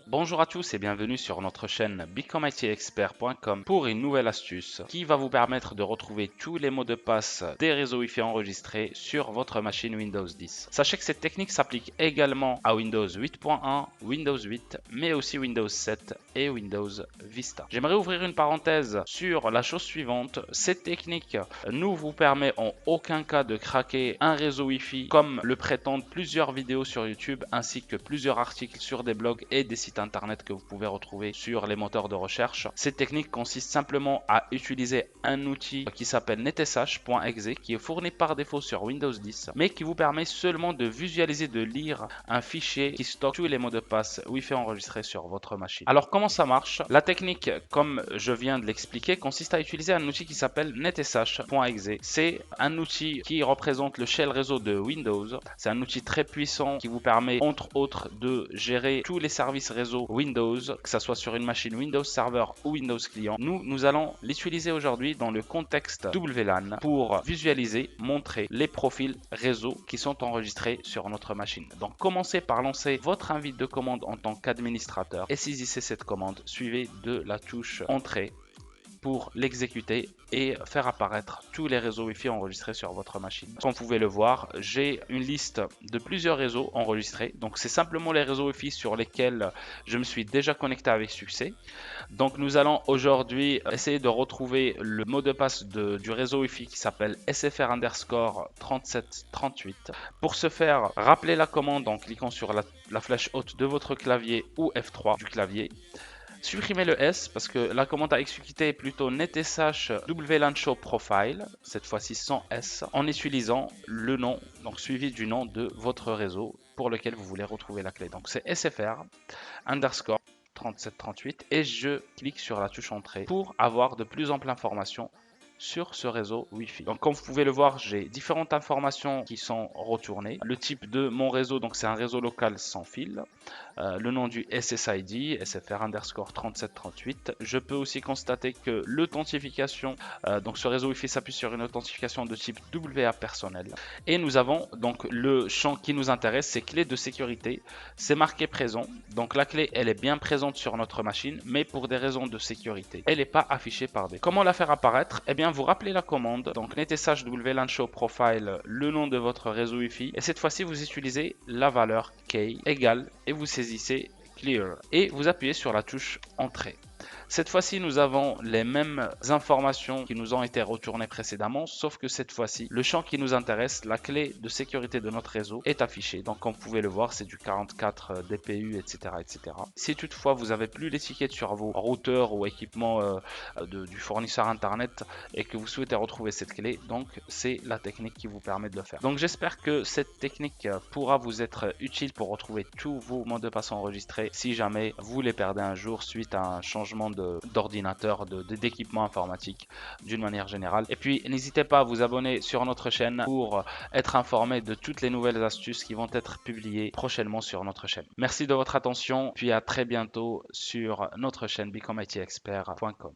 Bonjour à tous et bienvenue sur notre chaîne BecomeITExpert.com pour une nouvelle astuce qui va vous permettre de retrouver tous les mots de passe des réseaux Wi-Fi enregistrés sur votre machine Windows 10. Sachez que cette technique s'applique également à Windows 8.1, Windows 8, mais aussi Windows 7 et Windows Vista. J'aimerais ouvrir une parenthèse sur la chose suivante. Cette technique ne vous permet en aucun cas de craquer un réseau Wi-Fi comme le prétendent plusieurs vidéos sur YouTube ainsi que plusieurs articles sur des blogs et des sites internet que vous pouvez retrouver sur les moteurs de recherche. Cette technique consiste simplement à utiliser un outil qui s'appelle netsh.exe qui est fourni par défaut sur Windows 10 mais qui vous permet seulement de visualiser, de lire un fichier qui stocke tous les mots de passe Wi-Fi enregistrés sur votre machine. Alors comment ça marche? La technique, comme je viens de l'expliquer, consiste à utiliser un outil qui s'appelle netsh.exe. C'est un outil qui représente le shell réseau de Windows. C'est un outil très puissant qui vous permet entre autres de gérer tous les services réseau Windows, que ce soit sur une machine Windows Server ou Windows Client. Nous allons l'utiliser aujourd'hui dans le contexte WLAN pour visualiser, montrer les profils réseau qui sont enregistrés sur notre machine. Donc commencez par lancer votre invite de commande en tant qu'administrateur et saisissez cette commande, suivez de la touche Entrée pour l'exécuter et faire apparaître tous les réseaux Wi-Fi enregistrés sur votre machine. Comme vous pouvez le voir, j'ai une liste de plusieurs réseaux enregistrés. Donc c'est simplement les réseaux Wi-Fi sur lesquels je me suis déjà connecté avec succès. Donc nous allons aujourd'hui essayer de retrouver le mot de passe du réseau Wi-Fi qui s'appelle SFR_3738. Pour ce faire, rappelez la commande en cliquant sur la flèche haute de votre clavier ou F3 du clavier. Supprimez le S parce que la commande à exécuter est plutôt netsh WLAN show profile, cette fois-ci sans S, en utilisant le nom, donc suivi du nom de votre réseau pour lequel vous voulez retrouver la clé. Donc c'est SFR_3738 et je clique sur la touche entrée pour avoir de plus amples informations sur ce réseau Wi-Fi. Donc comme vous pouvez le voir, j'ai différentes informations qui sont retournées. Le type de mon réseau, donc c'est un réseau local sans fil. Le nom du SSID, SFR_3738. Je peux aussi constater que l'authentification, donc ce réseau Wi-Fi s'appuie sur une authentification de type WA personnel. Et nous avons donc le champ qui nous intéresse, c'est clé de sécurité. C'est marqué présent. Donc la clé, elle est bien présente sur notre machine, mais pour des raisons de sécurité, elle n'est pas affichée par défaut. Comment la faire apparaître? Eh bien, vous rappelez la commande, donc netsh WLAN show profile, le nom de votre réseau Wi-Fi, et cette fois-ci, vous utilisez la valeur key égale et vous saisissez Clear et vous appuyez sur la touche Entrée. Cette fois-ci, nous avons les mêmes informations qui nous ont été retournées précédemment, sauf que cette fois-ci, le champ qui nous intéresse, la clé de sécurité de notre réseau, est affiché. Donc, comme vous pouvez le voir, c'est du 44 DPU, etc., etc. Si toutefois, vous n'avez plus l'étiquette sur vos routeurs ou équipements du fournisseur Internet et que vous souhaitez retrouver cette clé, donc c'est la technique qui vous permet de le faire. Donc, j'espère que cette technique pourra vous être utile pour retrouver tous vos mots de passe enregistrés si jamais vous les perdez un jour suite à un changement d'ordinateur, d'équipement informatique d'une manière générale. Et puis n'hésitez pas à vous abonner sur notre chaîne pour être informé de toutes les nouvelles astuces qui vont être publiées prochainement sur notre chaîne. Merci de votre attention, puis à très bientôt sur notre chaîne BecomeITExpert.com.